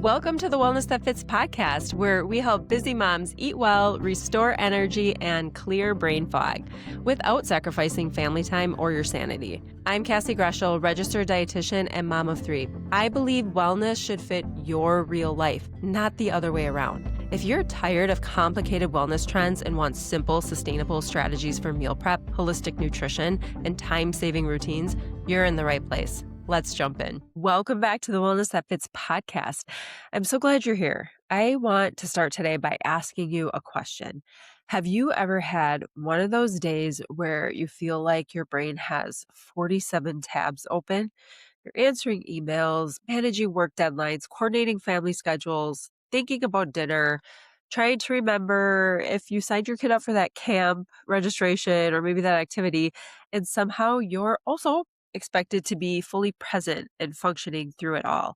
Welcome to the Wellness That Fits podcast, where we help busy moms eat well, restore energy, and clear brain fog without sacrificing family time or your sanity. I'm Cassie Groeschl, registered dietitian and mom of 3. I believe wellness should fit your real life, not the other way around. If you're tired of complicated wellness trends and want simple, sustainable strategies for meal prep, holistic nutrition, and time-saving routines, you're in the right place. Let's jump in. Welcome back to the Wellness That Fits podcast. I'm so glad you're here. I want to start today by asking you a question. Have you ever had one of those days where you feel like your brain has 47 tabs open? You're answering emails, managing work deadlines, coordinating family schedules, thinking about dinner, trying to remember if you signed your kid up for that camp registration or maybe that activity, and somehow you're also expected to be fully present and functioning through it all.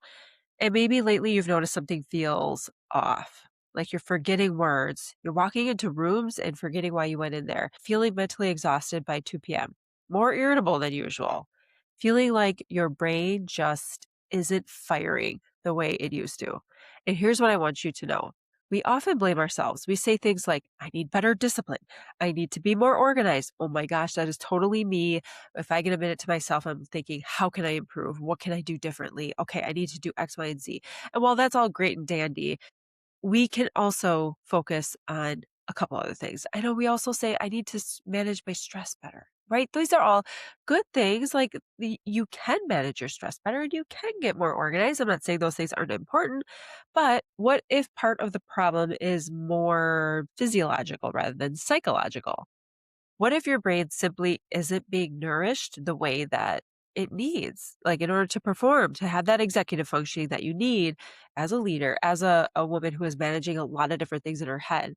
And maybe lately you've noticed something feels off, like you're forgetting words. You're walking into rooms and forgetting why you went in there, feeling mentally exhausted by 2 p.m., more irritable than usual, feeling like your brain just isn't firing the way it used to. And here's what I want you to know. We often blame ourselves. We say things like, I need better discipline. I need to be more organized. Oh my gosh, that is totally me. If I get a minute to myself, I'm thinking, how can I improve? What can I do differently? Okay, I need to do X, Y, and Z. And while that's all great and dandy, we can also focus on a couple other things. I know we also say, I need to manage my stress better, right? These are all good things. Like you can manage your stress better and you can get more organized. I'm not saying those things aren't important, but what if part of the problem is more physiological rather than psychological? What if your brain simply isn't being nourished the way that it needs, like in order to perform, to have that executive functioning that you need as a leader, as a woman who is managing a lot of different things in her head?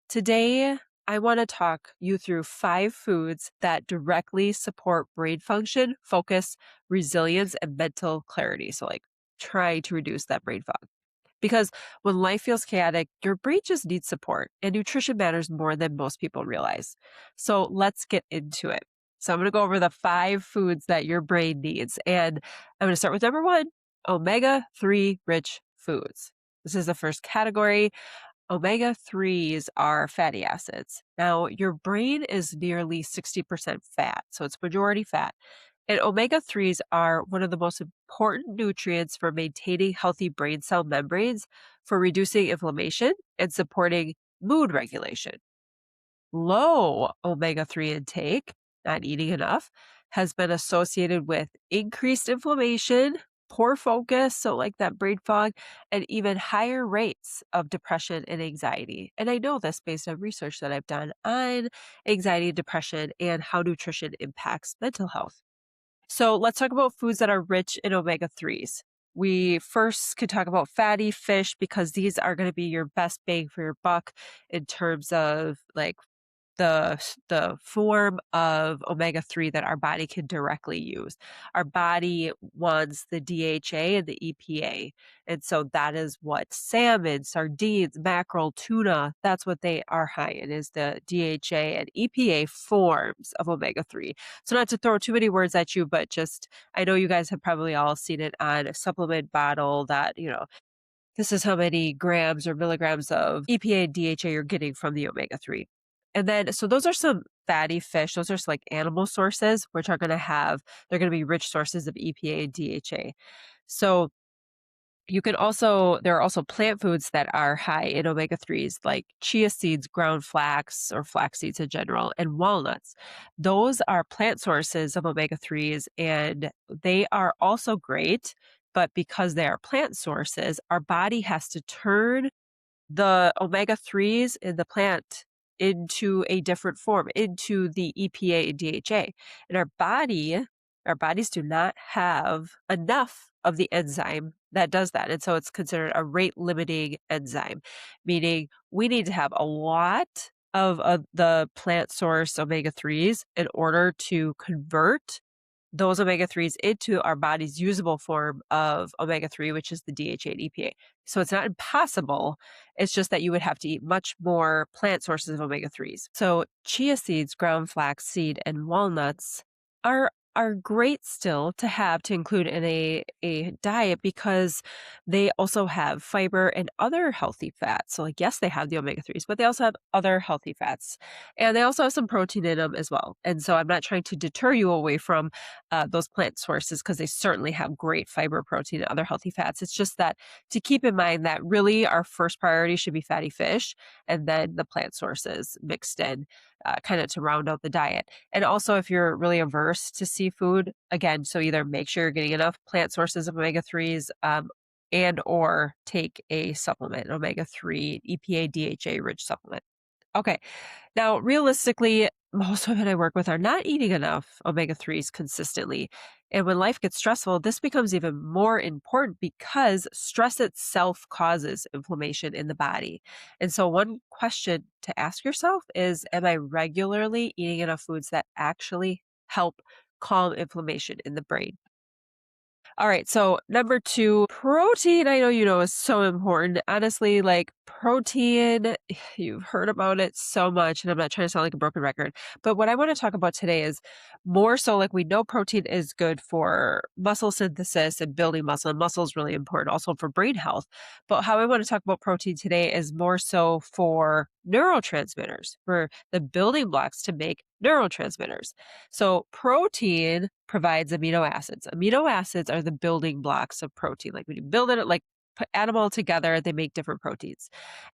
Today, I want to talk you through 5 foods that directly support brain function, focus, resilience, and mental clarity. So like trying to reduce that brain fog. Because when life feels chaotic, your brain just needs support, and nutrition matters more than most people realize. So let's get into it. So I'm going to go over the 5 foods that your brain needs. And I'm going to start with number 1, omega-3 rich foods. This is the first category. Omega-3s are fatty acids. Now, your brain is nearly 60% fat, so it's majority fat. And omega-3s are one of the most important nutrients for maintaining healthy brain cell membranes, for reducing inflammation, and supporting mood regulation. Low omega-3 intake, not eating enough, has been associated with increased inflammation, poor focus, so like that brain fog, and even higher rates of depression and anxiety. And I know this based on research that I've done on anxiety and depression and how nutrition impacts mental health. So let's talk about foods that are rich in omega-3s. We first could talk about fatty fish because these are going to be your best bang for your buck in terms of like the form of omega-3 that our body can directly use. Our body wants the DHA and the EPA. And so that is what salmon, sardines, mackerel, tuna, that's what they are high in, is the DHA and EPA forms of omega-3. So not to throw too many words at you, but just, I know you guys have probably all seen it on a supplement bottle that, this is how many grams or milligrams of EPA and DHA you're getting from the omega-3. And then, so those are some fatty fish. Those are like animal sources, which are going to they're going to be rich sources of EPA and DHA. So there are also plant foods that are high in omega-3s, like chia seeds, ground flax, or flax seeds in general, and walnuts. Those are plant sources of omega-3s, and they are also great. But because they are plant sources, our body has to turn the omega-3s in the plant into a different form, into the EPA and DHA. And our bodies do not have enough of the enzyme that does that. And so it's considered a rate limiting enzyme, meaning we need to have a lot of the plant source omega-3s in order to convert those omega-3s into our body's usable form of omega-3, which is the DHA and EPA. So it's not impossible. It's just that you would have to eat much more plant sources of omega-3s. So chia seeds, ground flax seed, and walnuts are are great still to have to include in a diet because they also have fiber and other healthy fats. So, like, yes, they have the omega 3s, but they also have other healthy fats. And they also have some protein in them as well. And so, I'm not trying to deter you away from those plant sources because they certainly have great fiber, protein, and other healthy fats. It's just that to keep in mind that really our first priority should be fatty fish and then the plant sources mixed in, kind of to round out the diet. And also, if you're really averse to seafood, again, so either make sure you're getting enough plant sources of omega 3s, and or take a supplement, an omega 3 EPA DHA rich supplement. Okay. Now, realistically, most women I work with are not eating enough omega 3s consistently. And when life gets stressful, this becomes even more important because stress itself causes inflammation in the body. And so, one question to ask yourself is, am I regularly eating enough foods that actually help calm inflammation in the brain? All right. So, number two, protein, I know you know is so important. Honestly, like protein, you've heard about it so much, and I'm not trying to sound like a broken record. But what I want to talk about today is more so like we know protein is good for muscle synthesis and building muscle, and muscle is really important also for brain health. But how I want to talk about protein today is more so for neurotransmitters, for the building blocks to make neurotransmitters. So, protein provides amino acids. Amino acids are the building blocks of protein. Like when you build it, like add them all together, they make different proteins.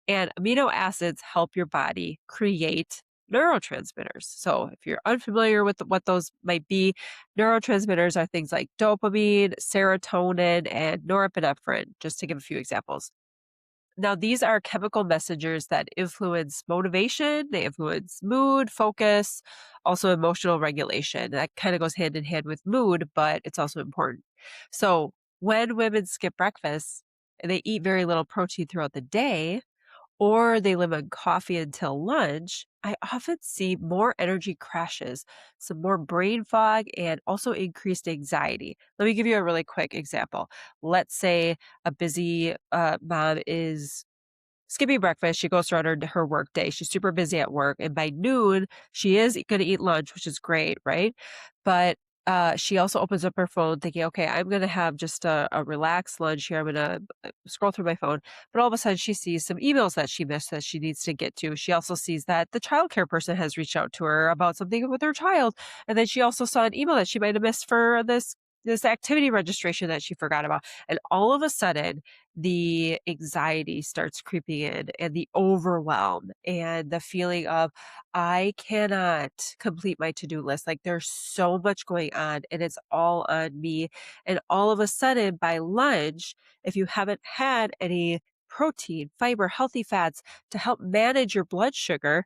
And amino acids help your body create neurotransmitters. So, if you're unfamiliar with what those might be, neurotransmitters are things like dopamine, serotonin, and norepinephrine, just to give a few examples. Now, these are chemical messengers that influence motivation, they influence mood, focus, also emotional regulation. That kind of goes hand in hand with mood, but it's also important. So, when women skip breakfast, they eat very little protein throughout the day, or they live on coffee until lunch, I often see more energy crashes, some more brain fog, and also increased anxiety. Let me give you a really quick example. Let's say a busy mom is skipping breakfast. She goes throughout her work day. She's super busy at work. And by noon, she is going to eat lunch, which is great, right? But she also opens up her phone thinking, okay, I'm going to have just a relaxed lunch here. I'm going to scroll through my phone. But all of a sudden, she sees some emails that she missed that she needs to get to. She also sees that the childcare person has reached out to her about something with her child. And then she also saw an email that she might have missed for this activity registration that she forgot about. And all of a sudden, the anxiety starts creeping in and the overwhelm and the feeling of I cannot complete my to-do list. Like there's so much going on and it's all on me. And all of a sudden by lunch, if you haven't had any protein, fiber, healthy fats to help manage your blood sugar,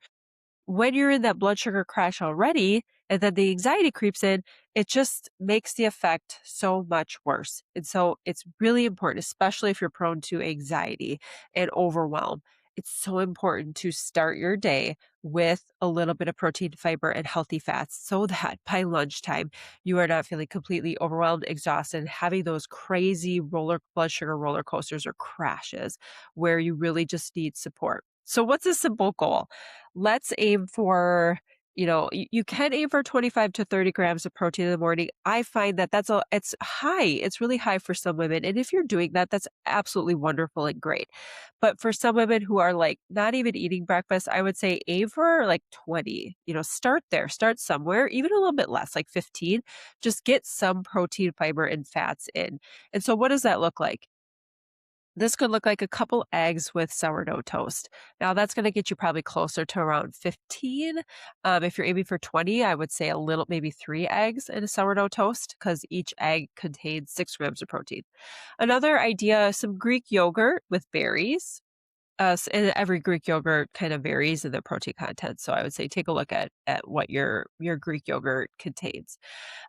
when you're in that blood sugar crash already and then the anxiety creeps in, it just makes the effect so much worse. And so it's really important, especially if you're prone to anxiety and overwhelm. It's so important to start your day with a little bit of protein, fiber, and healthy fats so that by lunchtime, you are not feeling completely overwhelmed, exhausted, and having those crazy blood sugar roller coasters or crashes where you really just need support. So, what's a simple goal? Let's aim for, you can aim for 25 to 30 grams of protein in the morning. I find that it's high. It's really high for some women. And if you're doing that, that's absolutely wonderful and great. But for some women who are like not even eating breakfast, I would say aim for like 20, start there, start somewhere, even a little bit less, like 15. Just get some protein, fiber, and fats in. And so what does that look like? This could look like a couple eggs with sourdough toast. Now, that's going to get you probably closer to around 15. If you're aiming for 20, I would say a little, maybe 3 eggs in a sourdough toast because each egg contains 6 grams of protein. Another idea, some Greek yogurt with berries. And every Greek yogurt kind of varies in the protein content. So I would say take a look at what your Greek yogurt contains.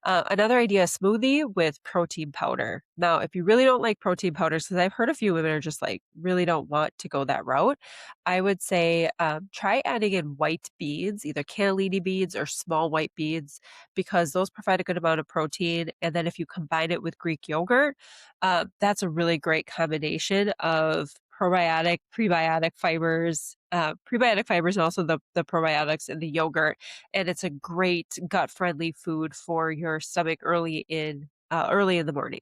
Another idea, smoothie with protein powder. Now, if you really don't like protein powders, because I've heard a few women are just like really don't want to go that route, I would say try adding in white beans, either cannellini beans or small white beans, because those provide a good amount of protein. And then if you combine it with Greek yogurt, that's a really great combination of probiotic, prebiotic fibers, prebiotic fibers, and also the probiotics in the yogurt. And it's a great gut friendly food for your stomach early in the morning.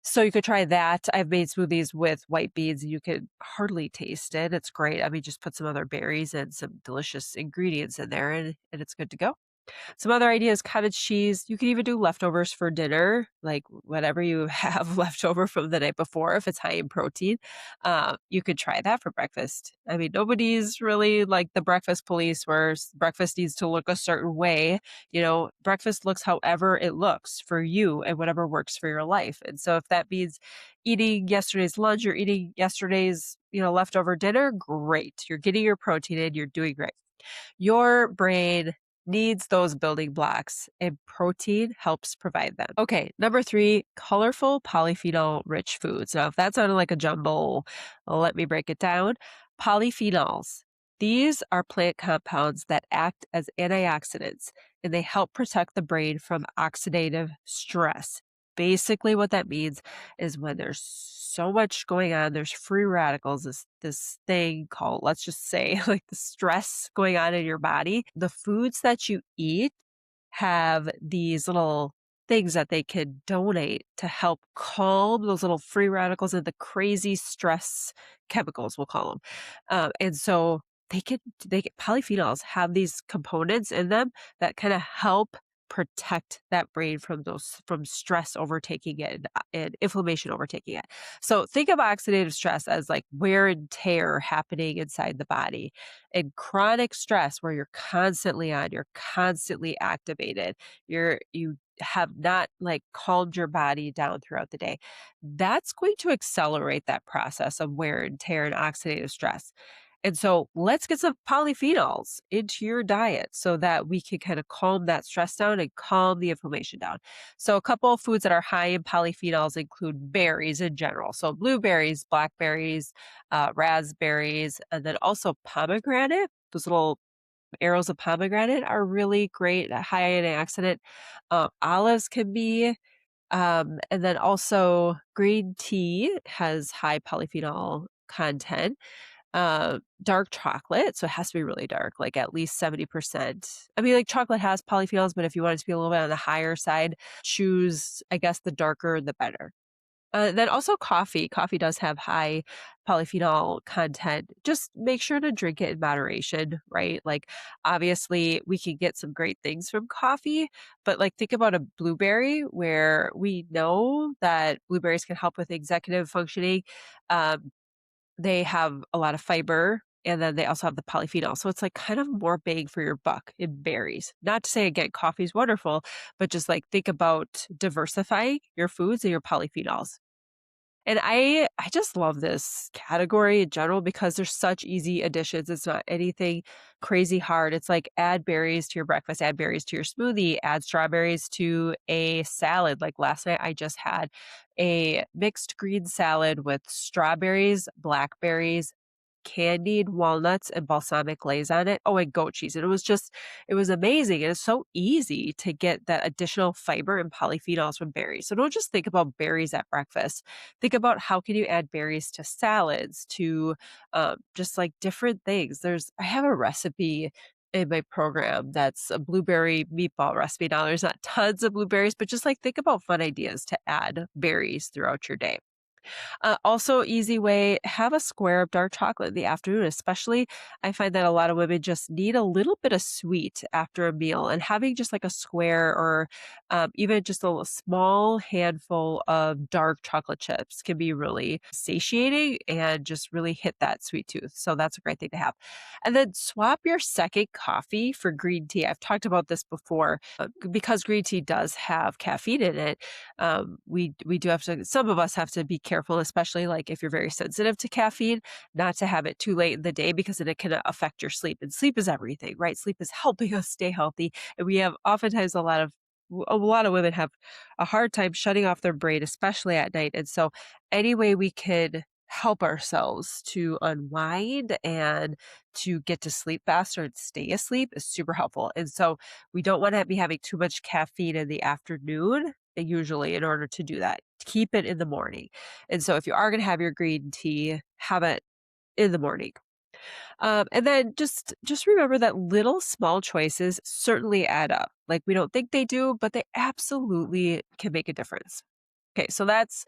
So you could try that. I've made smoothies with white beans. You can hardly taste it. It's great. I mean, just put some other berries and some delicious ingredients in there, and it's good to go. Some other ideas, cottage cheese. You can even do leftovers for dinner, like whatever you have left over from the night before, if it's high in protein. You could try that for breakfast. I mean, nobody's really like the breakfast police where breakfast needs to look a certain way. Breakfast looks however it looks for you and whatever works for your life. And so if that means eating yesterday's lunch or eating yesterday's, leftover dinner, great. You're getting your protein in, you're doing great. Your brain needs those building blocks, and protein helps provide them. Okay, number three, colorful polyphenol rich foods. Now, if that sounded like a jumble, let me break it down. Polyphenols. These are plant compounds that act as antioxidants, and they help protect the brain from oxidative stress. Basically, what that means is when there's so much going on, there's free radicals, this thing called, let's just say, like the stress going on in your body. The foods that you eat have these little things that they can donate to help calm those little free radicals and the crazy stress chemicals, we'll call them. And so polyphenols have these components in them that kind of help protect that brain from stress overtaking it and inflammation overtaking it. So think of oxidative stress as like wear and tear happening inside the body, and chronic stress where you're constantly on, you're constantly activated, you have not like calmed your body down throughout the day. That's going to accelerate that process of wear and tear and oxidative stress. And so let's get some polyphenols into your diet so that we can kind of calm that stress down and calm the inflammation down. So a couple of foods that are high in polyphenols include berries in general. So blueberries, blackberries, raspberries, and then also pomegranate. Those little arrows of pomegranate are really great, high antioxidant. Olives can be, and then also green tea has high polyphenol content. Dark chocolate, so it has to be really dark, like at least 70%. I mean, like chocolate has polyphenols, but if you want it to be a little bit on the higher side, choose, I guess, the darker, the better. Then also coffee. Coffee does have high polyphenol content. Just make sure to drink it in moderation, right? Like, obviously, we can get some great things from coffee, but like, think about a blueberry where we know that blueberries can help with executive functioning. Um, they have a lot of fiber, and then they also have the polyphenol. So it's like kind of more bang for your buck in berries. Not to say again, coffee is wonderful, but just like think about diversifying your foods and your polyphenols. And I just love this category in general because there's such easy additions. It's not anything crazy hard. It's like add berries to your breakfast, add berries to your smoothie, add strawberries to a salad. Like last night I just had a mixed green salad with strawberries, blackberries, candied walnuts and balsamic glaze on it. Oh, and goat cheese. And it was amazing. And it's so easy to get that additional fiber and polyphenols from berries. So don't just think about berries at breakfast. Think about how can you add berries to salads, to just like different things. I have a recipe in my program that's a blueberry meatball recipe. Now there's not tons of blueberries, but just like think about fun ideas to add berries throughout your day. Also, easy way, have a square of dark chocolate in the afternoon, especially. I find that a lot of women just need a little bit of sweet after a meal, and having just like a square or even just a small handful of dark chocolate chips can be really satiating and just really hit that sweet tooth. So that's a great thing to have. And then swap your second coffee for green tea. I've talked about this before because green tea does have caffeine in it. We do have to, some of us have to be careful, especially like if you're very sensitive to caffeine, not to have it too late in the day because then it can affect your sleep. And sleep is everything, right? Sleep is helping us stay healthy. And we have oftentimes a lot of women have a hard time shutting off their brain, especially at night. And so any way we could help ourselves to unwind and to get to sleep faster and stay asleep is super helpful. And so we don't want to be having too much caffeine in the afternoon, usually, in order to do that. keep it in the morning. And so if you are going to have your green tea, have it in the morning. And then just remember that little small choices certainly add up. Like we don't think they do, but they absolutely can make a difference. Okay, so that's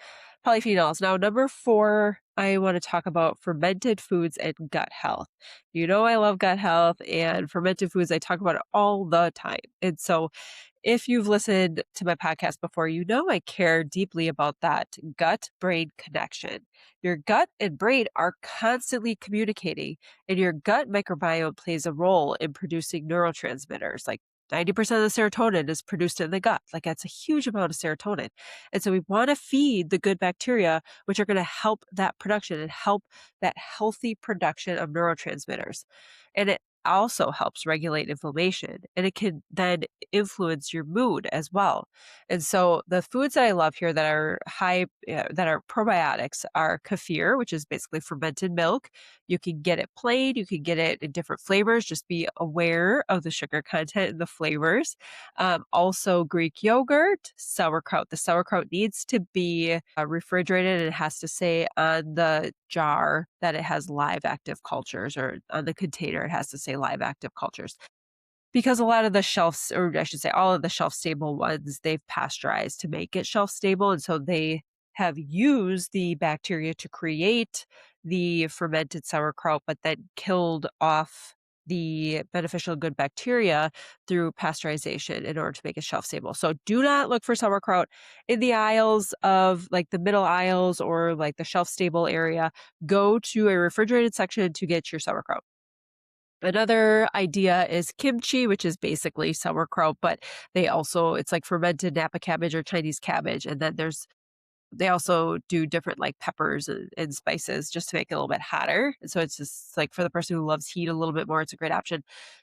polyphenols. Now, number 4, I want to talk about fermented foods and gut health. You know, I love gut health and fermented foods. I talk about it all the time. And so if you've listened to my podcast before, you know I care deeply about that gut brain connection. Your gut and brain are constantly communicating, and your gut microbiome plays a role in producing neurotransmitters. Like 90% of the serotonin is produced in the gut. Like that's a huge amount of serotonin. And so we want to feed the good bacteria, which are going to help that production and help that healthy production of neurotransmitters. And it also helps regulate inflammation, and it can then influence your mood as well. And so the foods that I love here that are that are probiotics are kefir, which is basically fermented milk. You can get it plain, you can get it in different flavors. Just be aware of the sugar content and the flavors. Also, Greek yogurt, sauerkraut. The sauerkraut needs to be refrigerated, and it has to say on the jar that it has live active cultures, or on the container, it has to say live active cultures. Because a lot of the shelves, or I should say all of the shelf stable ones, they've pasteurized to make it shelf stable. And so they have used the bacteria to create the fermented sauerkraut, but then killed off the beneficial good bacteria through pasteurization in order to make it shelf stable. So do not look for sauerkraut in the aisles of like the middle aisles or like the shelf stable area. Go to a refrigerated section to get your sauerkraut. Another idea is kimchi, which is basically sauerkraut, but it's like fermented Napa cabbage or Chinese cabbage. And then they also do different like peppers and spices just to make it a little bit hotter. And so it's just like for the person who loves heat a little bit more, it's a great option.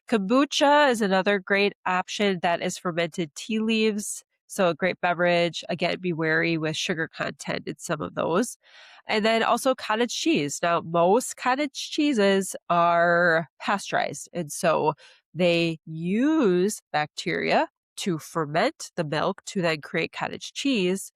Kombucha is another great option that is fermented tea leaves. So a great beverage. Again, be wary with sugar content in some of those. And then also cottage cheese. Now, most cottage cheeses are pasteurized. And so they use bacteria to ferment the milk to then create cottage cheese.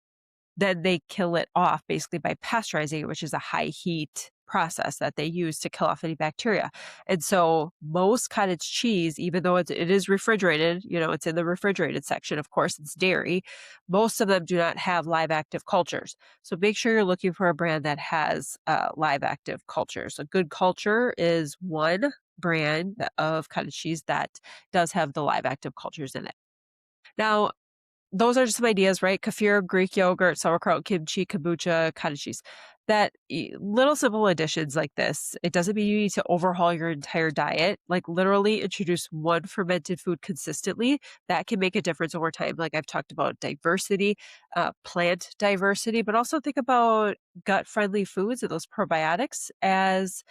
Then they kill it off basically by pasteurizing it, which is a high heat process that they use to kill off any bacteria. And so most cottage cheese, even though it is refrigerated, it's in the refrigerated section, of course, it's dairy, most of them do not have live active cultures. So make sure you're looking for a brand that has live active cultures. A good culture is one brand of cottage cheese that does have the live active cultures in it. Now, those are just some ideas, right? Kefir, Greek yogurt, sauerkraut, kimchi, kombucha, cottage cheese. Little simple additions like this, it doesn't mean you need to overhaul your entire diet. Like literally introduce one fermented food consistently. That can make a difference over time. Like I've talked about diversity, plant diversity, but also think about gut-friendly foods and those probiotics as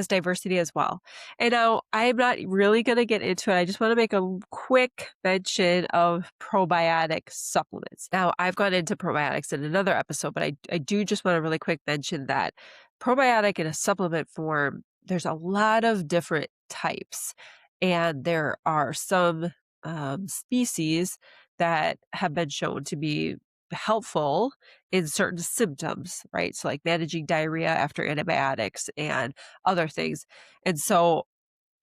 diversity as well. And now I'm not really going to get into it. I just want to make a quick mention of probiotic supplements. Now, I've gone into probiotics in another episode, but I do just want to really quick mention that probiotic in a supplement form, there's a lot of different types. And there are some species that have been shown to be helpful in certain symptoms, right? So like managing diarrhea after antibiotics and other things. And so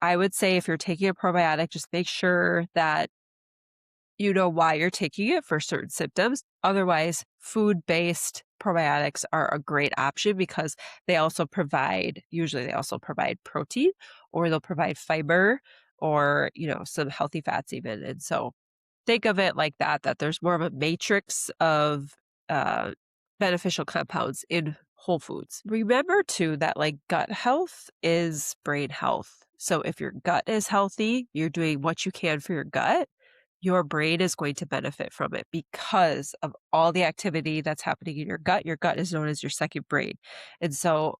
I would say if you're taking a probiotic, just make sure that you know why you're taking it for certain symptoms. Otherwise, food-based probiotics are a great option because usually they also provide protein, or they'll provide fiber, or, some healthy fats even. And so think of it like that there's more of a matrix of beneficial compounds in whole foods. Remember too that like gut health is brain health. So if your gut is healthy, you're doing what you can for your gut, your brain is going to benefit from it because of all the activity that's happening in your gut. Your gut is known as your second brain. And so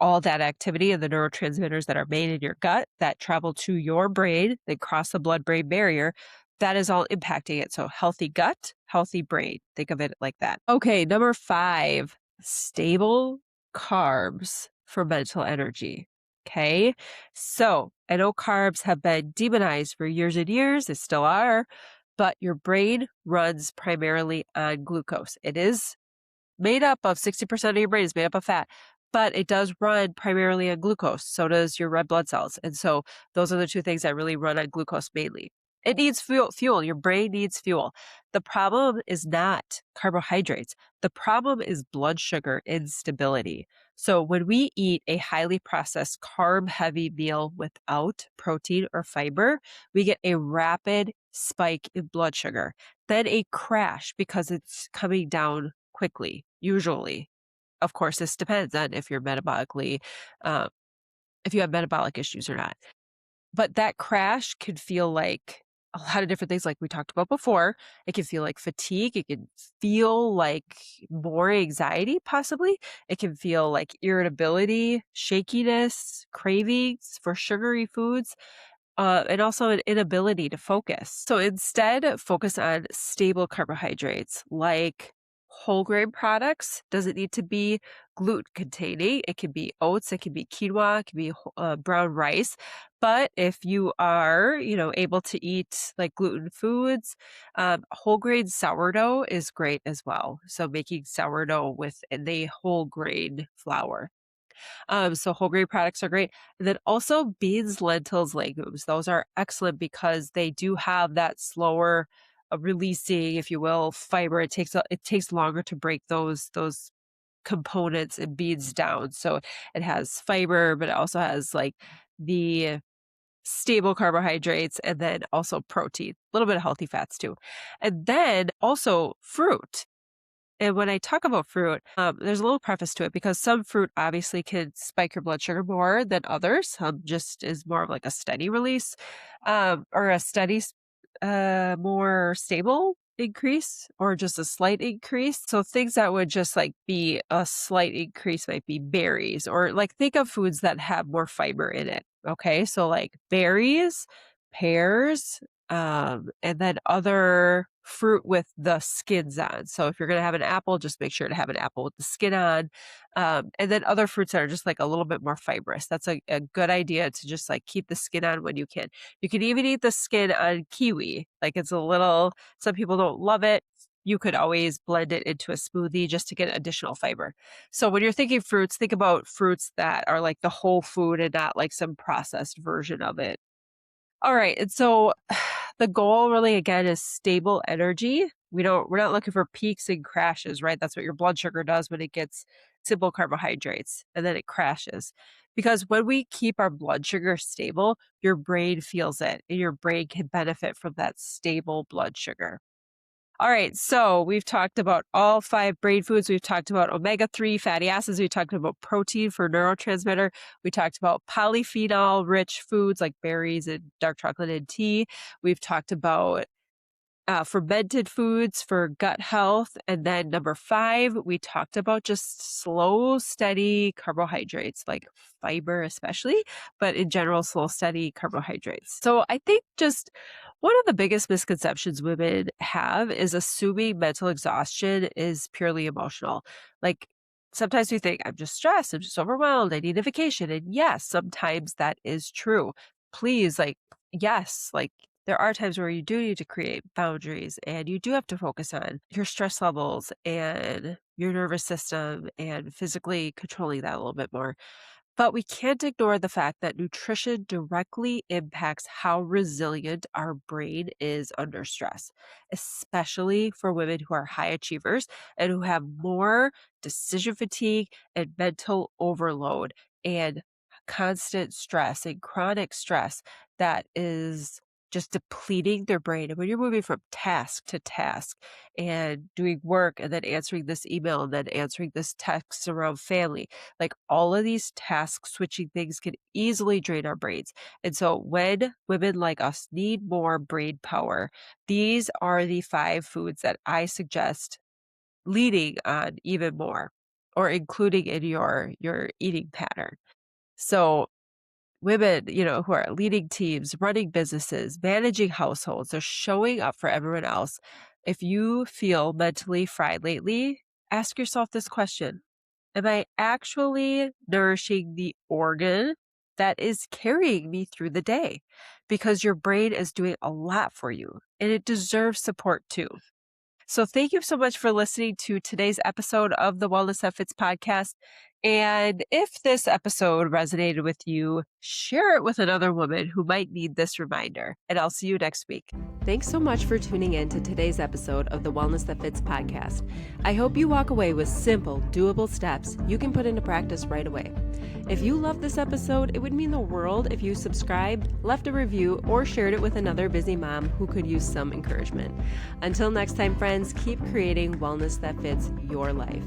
all that activity and the neurotransmitters that are made in your gut that travel to your brain, they cross the blood-brain barrier, that is all impacting it. So healthy gut, healthy brain. Think of it like that. Okay, number 5, stable carbs for mental energy. Okay, so I know carbs have been demonized for years and years. They still are. but your brain runs primarily on glucose. It is made up of 60% of your brain is made up of fat, but it does run primarily on glucose. So does your red blood cells. And so those are the two things that really run on glucose mainly. It needs fuel. Your brain needs fuel. The problem is not carbohydrates. The problem is blood sugar instability. So when we eat a highly processed carb heavy meal without protein or fiber, we get a rapid spike in blood sugar, then a crash because it's coming down quickly, usually. Of course, this depends on if you're metabolically, uh, if you have metabolic issues or not. But that crash could feel like a lot of different things, like we talked about before. It can feel like fatigue. It can feel like more anxiety, possibly. It can feel like irritability, shakiness, cravings for sugary foods, and also an inability to focus. So instead, focus on stable carbohydrates like whole grain products. Doesn't need to be gluten containing. It can be oats, it can be quinoa, it can be brown rice. But if you are, able to eat like gluten foods, whole grain sourdough is great as well. So making sourdough with the whole grain flour. So whole grain products are great. And then also beans, lentils, legumes. Those are excellent because they do have that slower releasing, if you will, fiber. It takes longer to break those components and beans down. So it has fiber, but it also has like the stable carbohydrates and then also protein, a little bit of healthy fats too. And then also fruit. And when I talk about fruit, there's a little preface to it because some fruit obviously can spike your blood sugar more than others. Some just is more of like a steady release, or a steady, more stable increase, or just a slight increase. So things that would just like be a slight increase might be berries, or like think of foods that have more fiber in it. Okay, so like berries, pears, and then other fruit with the skins on. So if you're going to have an apple, just make sure to have an apple with the skin on. And then other fruits that are just like a little bit more fibrous. That's a good idea to just like keep the skin on when you can. You can even eat the skin on kiwi. Like it's a little, some people don't love it. You could always blend it into a smoothie just to get additional fiber. So when you're thinking fruits, think about fruits that are like the whole food and not like some processed version of it. All right. And so the goal really again is stable energy. We're not looking for peaks and crashes, right? That's what your blood sugar does when it gets simple carbohydrates and then it crashes. Because when we keep our blood sugar stable, your brain feels it and your brain can benefit from that stable blood sugar. All right, so we've talked about all 5 brain foods. We've talked about omega-3 fatty acids. We talked about protein for neurotransmitter. We talked about polyphenol-rich foods like berries and dark chocolate and tea. We've talked about fermented foods for gut health. And then number 5, we talked about just slow, steady carbohydrates, like fiber especially, but in general, slow, steady carbohydrates. So I think just one of the biggest misconceptions women have is assuming mental exhaustion is purely emotional. Like sometimes we think, I'm just stressed, I'm just overwhelmed, I need a vacation. And yes, sometimes that is true. Please, like, yes, like there are times where you do need to create boundaries and you do have to focus on your stress levels and your nervous system and physically controlling that a little bit more. But we can't ignore the fact that nutrition directly impacts how resilient our brain is under stress, especially for women who are high achievers and who have more decision fatigue and mental overload and constant stress and chronic stress that is just depleting their brain. And when you're moving from task to task and doing work and then answering this email and then answering this text around family, like all of these task switching things can easily drain our brains. And so when women like us need more brain power, these are the 5 foods that I suggest leading on even more or including in your eating pattern. So women, who are leading teams, running businesses, managing households, they're showing up for everyone else. If you feel mentally fried lately, ask yourself this question. Am I actually nourishing the organ that is carrying me through the day, because your brain is doing a lot for you and it deserves support too. So thank you so much for listening to today's episode of the Wellness That Fits podcast. And if this episode resonated with you, share it with another woman who might need this reminder. And I'll see you next week. Thanks so much for tuning in to today's episode of the Wellness That Fits podcast. I hope you walk away with simple, doable steps you can put into practice right away. If you loved this episode, it would mean the world if you subscribed, left a review, or shared it with another busy mom who could use some encouragement. Until next time, friends, keep creating wellness that fits your life.